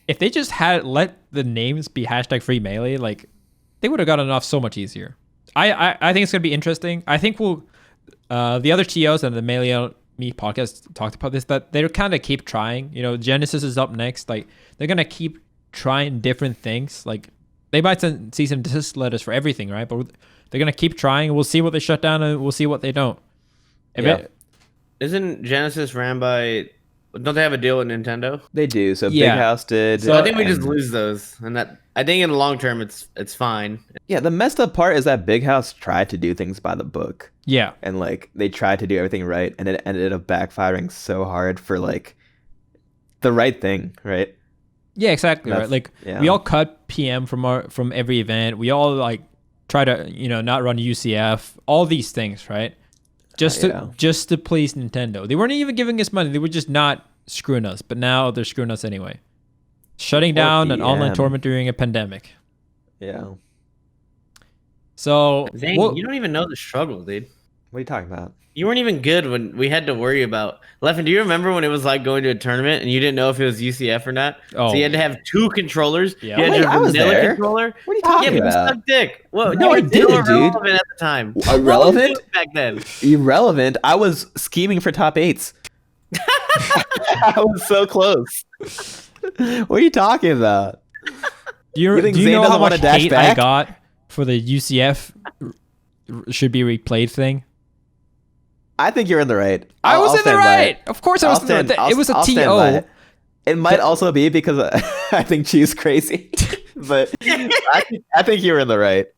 If they just had let the names be hashtag free melee, like, they would have gotten it off so much easier. I think it's gonna be interesting. I think we'll the other TOs and the Melee Me podcast talked about this, that they're kind of keep trying. Genesis is up next. Like, they're gonna keep trying different things. Like, they might send cease and desist letters for everything, right? But they're gonna keep trying. We'll see what they shut down, and we'll see what they don't. Isn't Genesis ran by? Don't they have a deal with Nintendo? They do. So Big House did. So I think we just lose those, and that I think in the long term it's fine. Yeah, the messed up part is that Big House tried to do things by the book. Yeah, and like they tried to do everything right, and it ended up backfiring so hard for like the right thing, right? Yeah, exactly. Right. Like, we all cut PM from every event. We all like try to not run UCF. All these things, right? Just to please Nintendo. They weren't even giving us money. They were just not screwing us. But now they're screwing us anyway. Shutting down an online tournament during a pandemic. Yeah. So Zain, you don't even know the struggle, dude. What are you talking about? You weren't even good when we had to worry about Leffen. Do you remember when it was like going to a tournament and you didn't know if it was UCF or not? Oh. So you had to have 2 controllers. Yeah. You had I was vanilla there. controller. What are you talking about? Suck dick. Well, No, I didn't, dude. Irrelevant at the time. Irrelevant? Back then. Irrelevant. I was scheming for top 8s. I was so close. What are you talking about? Do you think know Zain how doesn't much wanna dash hate back? I got for the UCF should be replayed thing? I think you're in the right. I was in the stand by right. it. Of course I was in the right. It was a I'll stand by TO. it. It might also be because I think she's crazy, but I think you're in the right.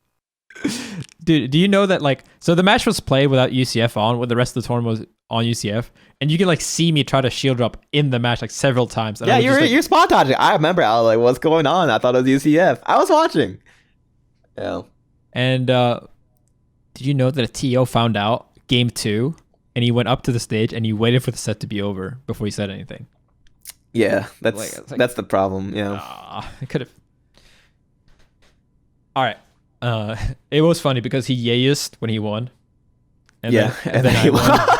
Dude, do you know that, like, so the match was played without UCF on, when the rest of the tournament was on UCF, and you can like see me try to shield drop in the match like several times. And Yeah, I was just, like, you're spot dodging. I remember. I was like, "What's going on?" I thought it was UCF. I was watching. Yeah. And did you know that a TO found out game 2, and he went up to the stage and he waited for the set to be over before he said anything? Yeah, Like, that's the problem. Yeah. I could have. All right. It was funny because he yayused when he won. And then I won.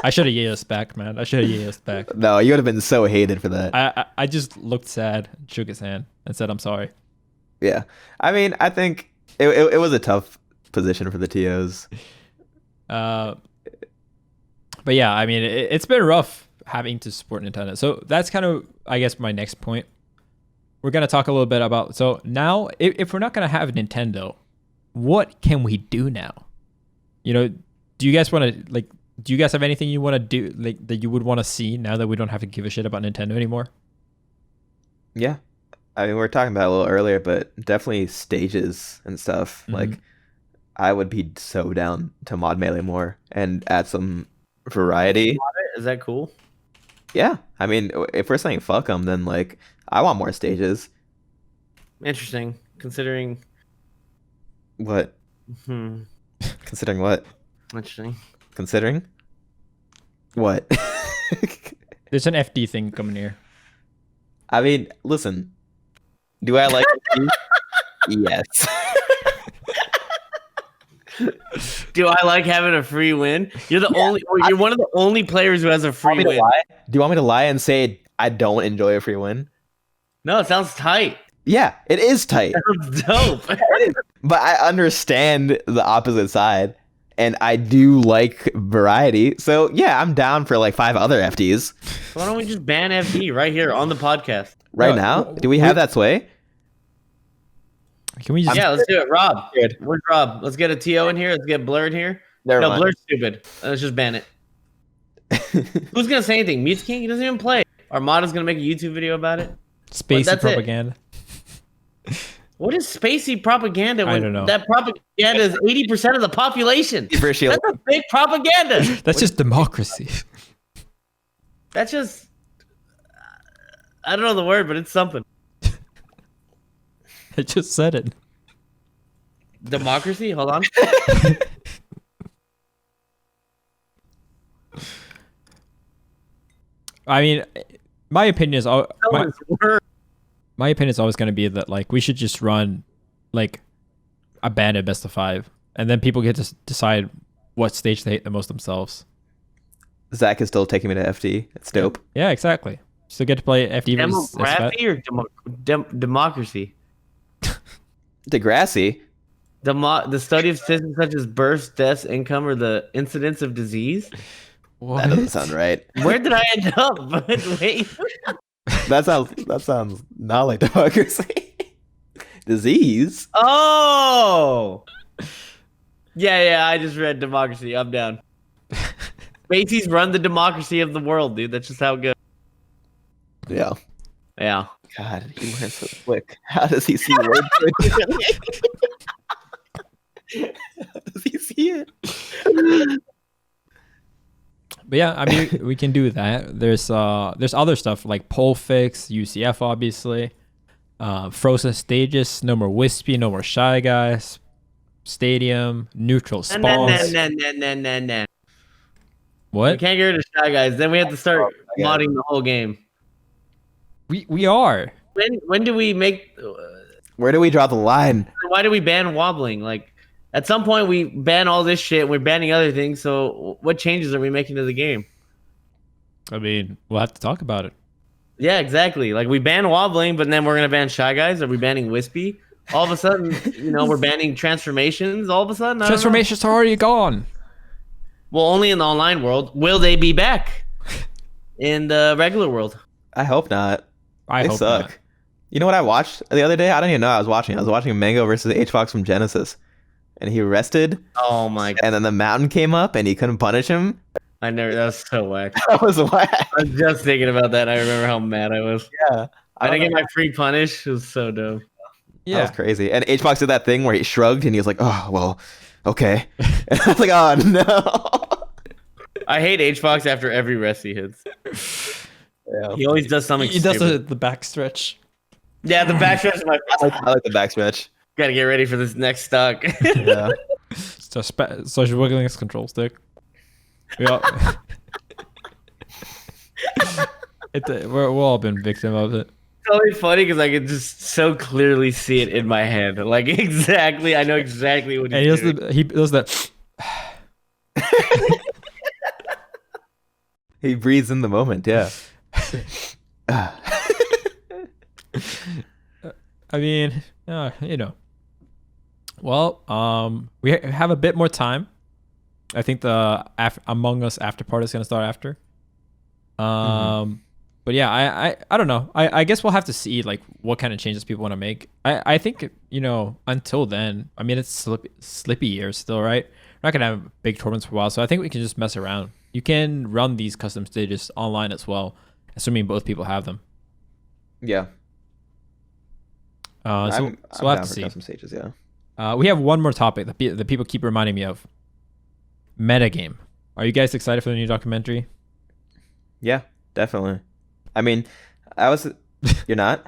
I should have yayused back, man. I should have yayused back. No, you would have been so hated for that. I just looked sad, shook his hand, and said, "I'm sorry." Yeah. I mean, I think it was a tough position for the TOs. But yeah, I mean, it's been rough having to support Nintendo. So that's kind of, I guess, my next point. We're going to talk a little bit about, so now if we're not going to have Nintendo, what can we do now? You know, do you guys want to, like, do you guys have anything you want to do, like, that you would want to see now that we don't have to give a shit about Nintendo anymore? Yeah. I mean, we were talking about it a little earlier, but definitely stages and stuff. Mhm. Like, I would be so down to mod Melee more and add some variety. Is that cool? Yeah. I mean, if we're saying fuck them, then, like, I want more stages. Interesting. Considering. What? Considering what? Interesting. Considering? What? There's an FD thing coming here. I mean, listen. Do I like FD? Yes. Do I like having a free win? You're the only. You're one of the only players who has a free win. Do you want me to lie and say I don't enjoy a free win? No, it sounds tight. Yeah, it is tight. Sounds dope. But I understand the opposite side, and I do like variety. So yeah, I'm down for like 5 other FDs. Why don't we just ban FD right here on the podcast? Right now? Do we have that sway? Can we just? Yeah, let's do it. Rob, where's Rob? Let's get a TO in here. Let's get Blur in here. Never No, mind. Blur's stupid. Let's just ban it. Who's gonna say anything? Mutes King? He doesn't even play. Armada's gonna make a YouTube video about it. Spacey that's it. propaganda. What is spacey propaganda? I don't know. That propaganda is 80% of the population. That's a big propaganda. That's just democracy. That's just. I don't know the word, but it's something. I just said it. Democracy? Hold on. I mean, my opinion is Someone's word. my opinion is always going to be that like we should just run like a banded best of 5, and then people get to decide what stage they hate the most themselves. Zach is still taking me to FD. It's dope. Yeah, exactly. So get to play FD versus Demography or democracy? Degrassi. The study of statistics such as births, deaths, income, or the incidence of disease. That doesn't sound right. Where did I end up? Wait. That sounds not like democracy. Disease. Oh. Yeah. I just read democracy. I'm down. Macy's run the democracy of the world, dude. That's just how it goes. Yeah. Yeah. God, he learns so quick. How does he see words? How does he see it? But yeah, I mean, we can do that. There's other stuff like poll fix, UCF, obviously, frozen stages, no more wispy, no more shy guys, stadium, neutral spawns. Nah. What? We can't get rid of shy guys. Then we have to start modding the whole game. We are. When do we make? Where do we draw the line? Why do we ban wobbling? Like, at some point we ban all this shit. We're banning other things. So what changes are we making to the game? I mean, we'll have to talk about it. Yeah, exactly. Like, we ban wobbling, but then we're gonna ban shy guys. Are we banning wispy? All of a sudden, we're banning transformations. All of a sudden, I don't know. Transformations are already gone. Well, only in the online world. Will they be back in the regular world? I hope not. I They hope suck. not. You know what I watched the other day? I don't even know I was watching. I was watching Mang0 versus H-Fox from Genesis. And he rested, Oh my god! and then the mountain came up, and he couldn't punish him. That was so whack. That was whack. I was just thinking about that. I remember how mad I was. Yeah. I didn't get my free punish. It was so dope. That was crazy. And H-Fox did that thing where he shrugged, and he was like, oh, well, okay. And I was like, oh, no. I hate H-Fox after every rest he hits. Yeah. He always does something He does stupid. the back stretch. Yeah, the backstretch is my I like the backstretch. Gotta get ready for this next stock. Yeah. So she's wiggling his control stick. Yeah. We've all been victim of it. It's always funny because I can just so clearly see it in my head. Like, exactly. I know exactly what And he's he doing. does that. He breathes in the moment, yeah. I mean, Well, we have a bit more time I think the Among Us after party is gonna start after. But yeah, I don't know. I guess we'll have to see like what kind of changes people want to make. I think until then, I mean it's slippy years still, right? We're not gonna have big tournaments for a while, so I think we can just mess around. You can run these custom stages online as well, assuming both people have them. Yeah. So we'll have to see. Custom stages, yeah. We have one more topic that the people keep reminding me of. Metagame. Are you guys excited for the new documentary? Yeah, definitely. I mean, you're not?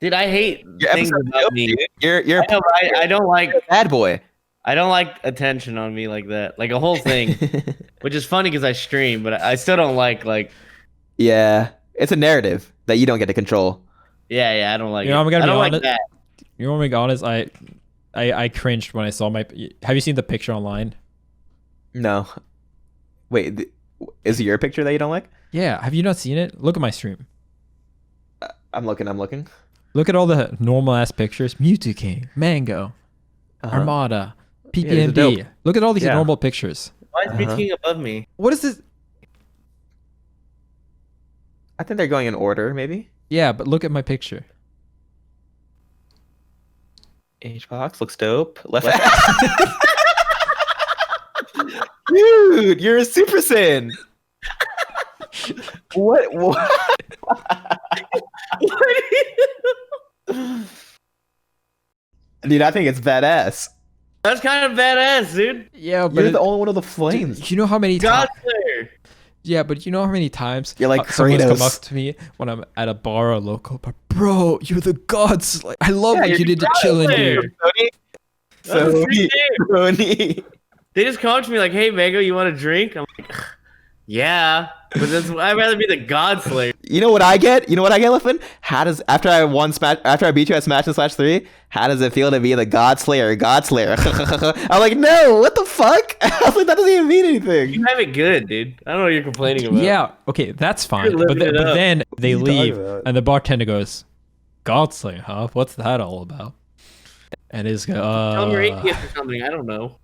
Dude, I hate Your things episode about me. You're I don't like a bad boy. I don't like attention on me like that. Like a whole thing. Which is funny because I stream, but I still don't like Yeah. It's a narrative that you don't get to control. yeah, I don't like You know, it. I'm gonna I be don't honest. like that. You want me to be honest? I cringed when I saw my. Have you seen the picture online? No. Wait, is it your picture that you don't like? Yeah. Have you not seen it? Look at my stream. I'm looking. Look at all the normal ass pictures. Mewtwo King, Mango, Armada, these are PPMB. dope. Look at all these Yeah. normal pictures. Why is King above me? What is this? I think they're going in order, maybe. Yeah, but look at my picture. H-Box looks dope. Left. Dude, you're a Super Saiyan. What? Dude, I think it's badass. That's kind of badass, dude. Yeah, but You're the only one with the flames. do you know how many God times? Slayer. Yeah, but you know how many times You're like someone's come Kratos. up to me when I'm at a bar or local bar. Bro, you're the gods. Like, I love Yeah, what you're you did to God chillin', Slayer. dude. That's a free Sony. game. Sony. They just come up to me like, "Hey, Mango, you want a drink?" I'm like, "Yeah," but I'd rather be the God Slayer. You know what I get? Leffen? After I beat you at Smash and Slash 3, how does it feel to be the God Slayer? I'm like, no, what the fuck? I was like, that doesn't even mean anything. You have it good, dude. I don't know what you're complaining about. Yeah, okay, that's fine. You're But, living it but up. then they What are you leave, talking about? and the bartender goes, "Godslayer, huh? What's that all about?" And it's Tell them you're atheist or something. I don't know.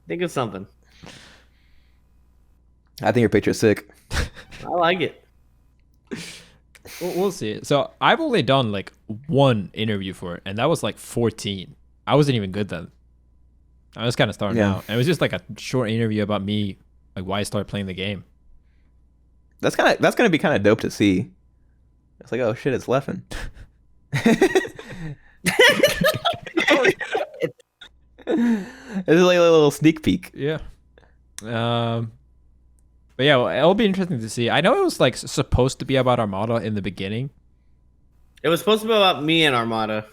Think of something. I think your picture's sick. I like it. we'll see. So I've only done like one interview for it, and that was like 14. I wasn't even good then. I was kind of starting Yeah. out. And it was just like a short interview about me, like why I started playing the game. That's gonna be kind of dope to see. It's like, oh shit, it's Leffen. This is like a little sneak peek. Yeah. But yeah, well, it'll be interesting to see. I know it was like supposed to be about Armada in the beginning. It was supposed to be about me and Armada,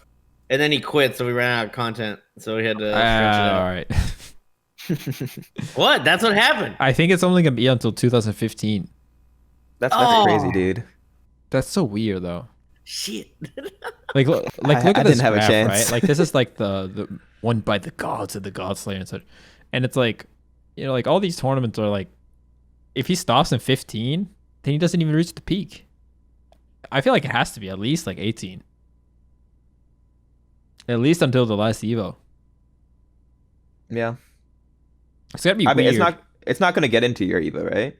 and then he quit, so we ran out of content, so we had to stretch it out. All right. What? That's what happened. I think it's only gonna be until 2015. That's Oh. crazy, dude. That's so weird though. Shit. Like look I at this didn't have a graph, chance. right? Like this is like the one by the gods and the Godslayer and such. And it's like, like all these tournaments are like, if he stops in 15, then he doesn't even reach the peak. I feel like it has to be at least like 18. At least until the last Evo. Yeah. It's gotta be I mean, weird. it's not gonna get into your Evo, right?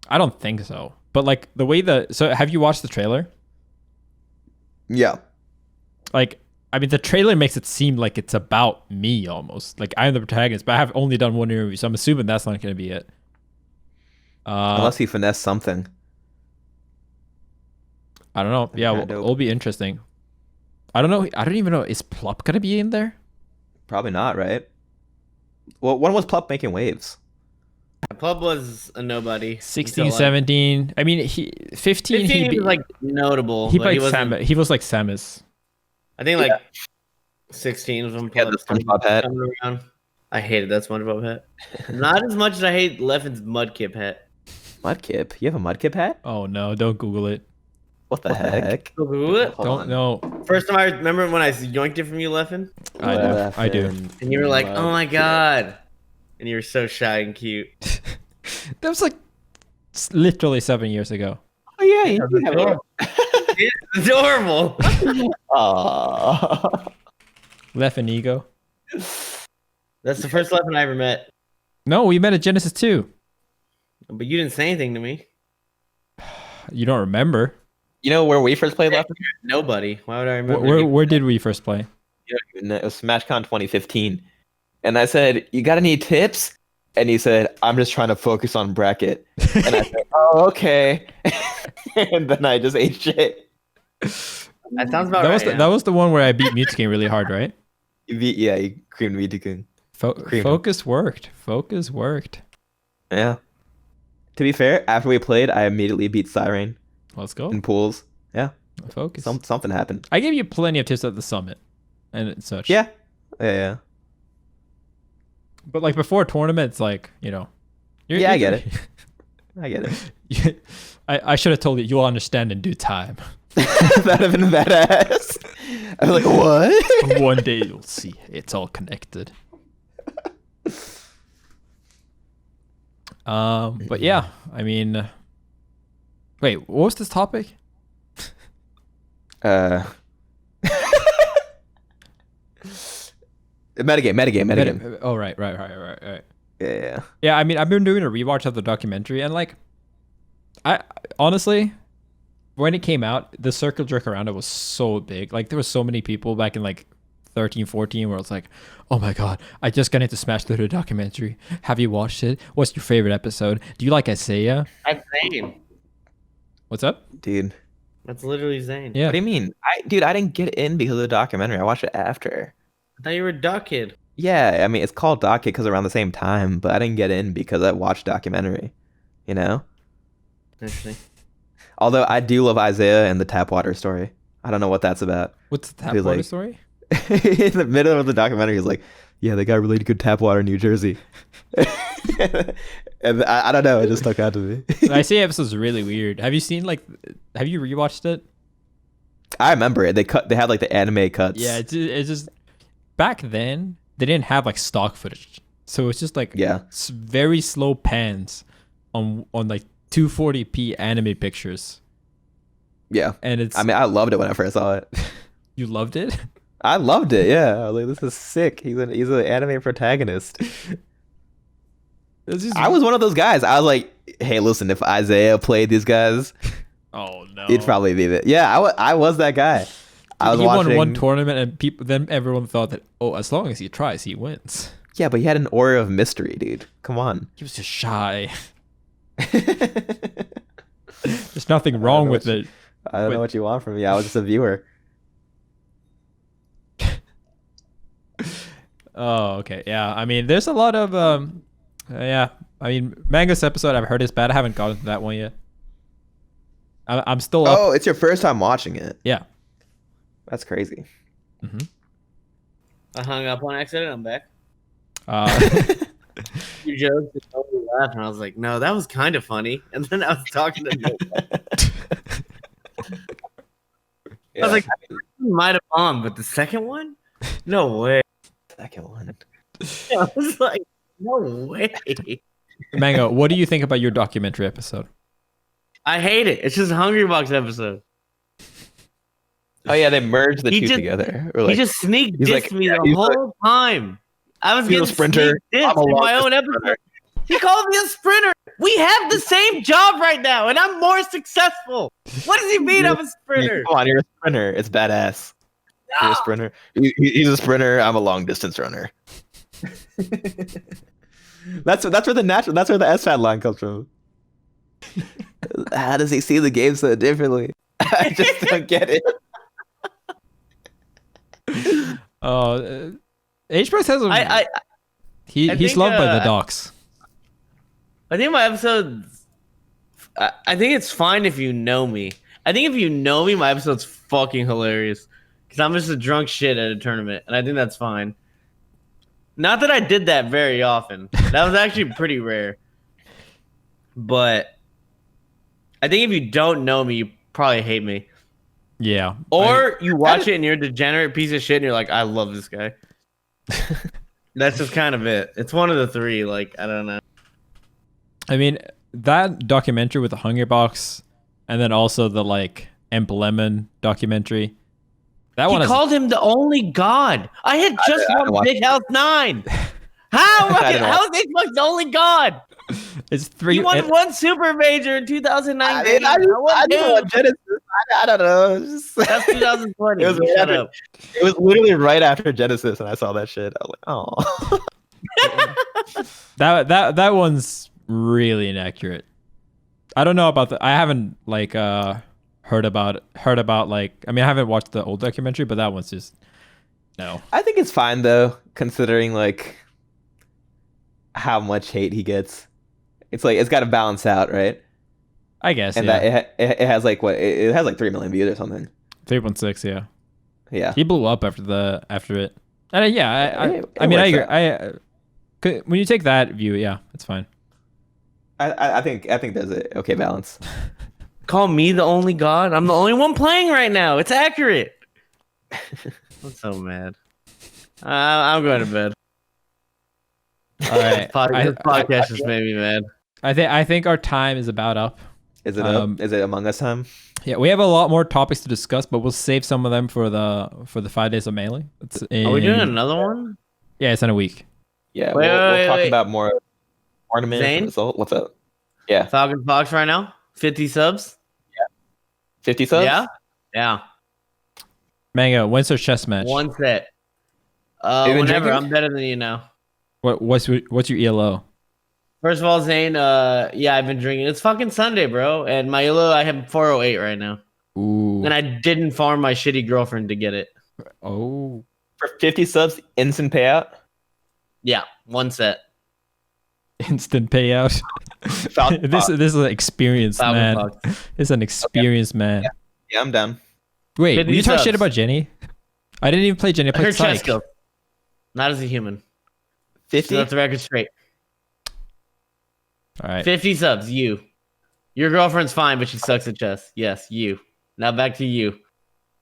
I don't think so. But like the way so have you watched the trailer? Yeah. Like, I mean, the trailer makes it seem like it's about me almost. Like I'm the protagonist, but I have only done one interview, so I'm assuming that's not going to be it. Unless he finessed something. I don't know. That'd be Yeah, kinda dope. it'll be interesting. I don't know. I don't even know. Is Plup going to be in there? Probably not, right? Well, when was Plup making waves? Pub was a nobody. 16, until, 17. I mean, 15. 15 he was like notable. he but played wasn't- He was like Samus. I think like 16 was when He had the Pub SpongeBob hat. coming around. I hated that SpongeBob hat. Not as much as I hate Leffen's Mudkip hat. Mudkip? You have a Mudkip hat? Oh no! Don't Google it. What the heck? Go Google it. Hold Don't on. know. First time I remember when I yoinked it from you, Leffen, I do. and you were like, "Oh my god," and you were so shy and cute. That was like literally 7 years ago. Oh yeah, you do have adorable. It's adorable. Aww. Leffen ego. That's the first Leffen I ever met. No, we met at Genesis 2. But you didn't say anything to me. You don't remember? You know where we first played, Leffen? Nobody. Why would I remember? Where did we first play? It was SmashCon 2015. And I said, you got any tips? And he said, I'm just trying to focus on bracket. And I said, oh, okay. And then I just ate shit. That sounds about right. That was the one where I beat Metagame really hard, right? You creamed Metagame. Focus worked. Focus worked. Yeah. To be fair, after we played, I immediately beat Siren. Let's go. In pools. Yeah. Focus. Something happened. I gave you plenty of tips at the summit and such. Yeah. Yeah. But like before a tournament, it's like, you know. I get it. I get it. I should have told you, you'll understand in due time. That'd have been badass. I was like, what? One day you'll see. It's all connected. But yeah, I mean, wait, what was this topic? Metagame. Oh, right. Yeah. Yeah, I mean, I've been doing a rewatch of the documentary, and like, I honestly, when it came out, the circle jerk around it was so big. Like, there were so many people back in like 13, 14, where it's like, oh my god, I just got into Smash through the documentary. Have you watched it? What's your favorite episode? Do you like Isaiah? That's Zain. What's up? Dude. That's literally Zain. Yeah. What do you mean? I didn't get in because of the documentary. I watched it after. I thought you were a duck kid. Yeah, I mean, it's called Doc Kid because around the same time, but I didn't get in because I watched documentary, you know? Interesting. Although I do love Isaiah and the tap water story. I don't know what that's about. What's the tap water story? In the middle of the documentary, he's like, yeah, they got really good tap water in New Jersey. And I don't know, it just stuck out to me. The Isaiah episode's really weird. Have you rewatched it? I remember it. They had like the anime cuts. Yeah, it's just back then they didn't have like stock footage, so it's just like very slow pans on like 240p anime pictures. Yeah, and I loved it when I first saw it. You loved it? I loved it. Yeah, I was like, this is sick. He's an anime protagonist. I was one of those guys. I was like, hey, listen, if Isaiah played these guys, oh no, he'd probably be it. Yeah, I was that guy. He won one tournament, and then everyone thought that, oh, as long as he tries, he wins. Yeah, but he had an aura of mystery, dude. Come on. He was just shy. There's nothing wrong with it. I don't know what you want from me. I was just a viewer. Oh, okay. Yeah, I mean, there's a lot of yeah. I mean, Mang0's episode I've heard is bad. I haven't gotten to that one yet. I'm still up. Oh, it's your first time watching it. Yeah. That's crazy. Mm-hmm. I hung up on accident. I'm back. You joked and totally laughed, and I was like, "No, that was kind of funny." And then I was talking to Joe. I was like, "I might have bombed, but the second one, no way." Second one. I was like, "No way." Mang0, what do you think about your documentary episode? I hate it. It's just a Hungry Box episode. Oh yeah, they merged the two together. He just sneak dissed me the whole time. I was getting sneak dissed in my own episode. He called me a sprinter. We have the same job right now, and I'm more successful. What does he mean I'm a sprinter? Come on, you're a sprinter. It's badass. No. You're a sprinter. He's a sprinter. I'm a long distance runner. That's where the SFAT line comes from. How does he see the game so differently? I just don't get it. H-Press has he's loved by the docs. I think my episodes, I think it's fine if you know me. I think if you know me, my episode's fucking hilarious. Because I'm just a drunk shit at a tournament, and I think that's fine. Not that I did that very often. That was actually pretty rare. But I think if you don't know me, you probably hate me. Yeah. Or you watch it and you're a degenerate piece of shit and you're like, I love this guy. That's just kind of it. It's one of the three. Like, I don't know. I mean, that documentary with the Hunger Box and then also the like Emp Lemon documentary. That one called him the only god. I had just won Big House 9. How? I don't know. How is Xbox the only god? It's 3. He won one super major in I 2019. mean, I won don't know. two. Genesis. I don't know. It's just- That's 2020. It was You right shut after- up. It was literally right after Genesis, and I saw that shit. I was like, oh. That one's really inaccurate. I don't know about the. I haven't like heard about like. I mean, I haven't watched the old documentary, but that one's just no. I think it's fine though, considering like how much hate he gets. It's like it's got to balance out, right? I guess. And yeah. that it has like what it has like 3 million views or something. 3.6. Yeah. Yeah. He blew up after it. And yeah, It I mean, I works agree. When you take that view, yeah, it's fine. I think there's a okay balance. Call me the only god? I'm the only one playing right now. It's accurate. I'm so mad. I'm going to bed. All right. This podcast just made me mad. I think our time is about up. Is it is it Among Us time? Yeah, we have a lot more topics to discuss, but we'll save some of them for the 5 days of mailing. Are we doing another one? Yeah, it's in a week. Yeah, Wait, we'll talk wait. about more ornaments Zain? and result. What's up? Yeah, Falcon Fox right now? 50 subs? 50 subs. Yeah? Yeah. Mango, when's our chess match? One set. You been Whenever. drinking? I'm better than you now. What's your ELO? First of all, Zane, yeah, I've been drinking. It's fucking Sunday, bro. And my ELO, I have 408 right now. Ooh. And I didn't farm my shitty girlfriend to get it. Oh. For 50 subs, instant payout. Yeah, one set. Instant payout. Falcon this Fox. is an experienced Falcon man. Fox. This is an experienced man. Yeah, I'm down. Wait, 50 will you talk subs. shit about Jenny? I didn't even play Jenny. I Her played chess Psych. skills. Not as a human. 50. So that's the record straight. All right. 50 subs, you. Your girlfriend's fine, but she sucks at chess. Yes, you. Now back to you.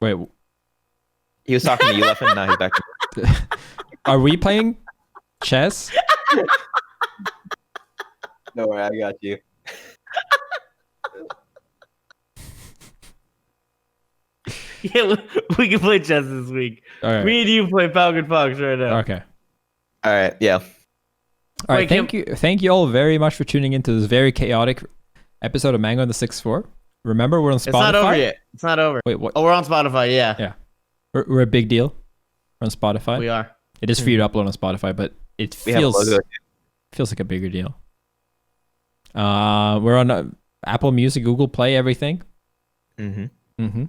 Wait, He was talking to you, Leffen. Now he's back. are we playing chess? No worry, I got you. Yeah, we can play chess this week. All right. Me and you play Falcon Fox right now. Okay. All right. Yeah. All right. Wait, Thank you all very much for tuning into this very chaotic episode of Mango and the 6-4. Remember, we're on Spotify. It's not over yet. It's not over. Wait, what? Oh, we're on Spotify. Yeah, Yeah. We're a big deal. We're on Spotify. we are. It is free to upload on Spotify, but it We have a feels logo. like a bigger deal. We're on Apple Music, Google Play, everything. Mm-hmm.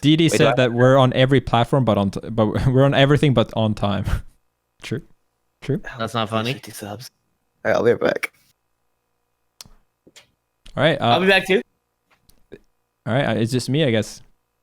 Didi Wait, said that we're on every platform, but we're on everything but on time. True. That's not funny. 50 subs. All right, I'll be right back. All right. I'll be back too. All right. It's just me, I guess.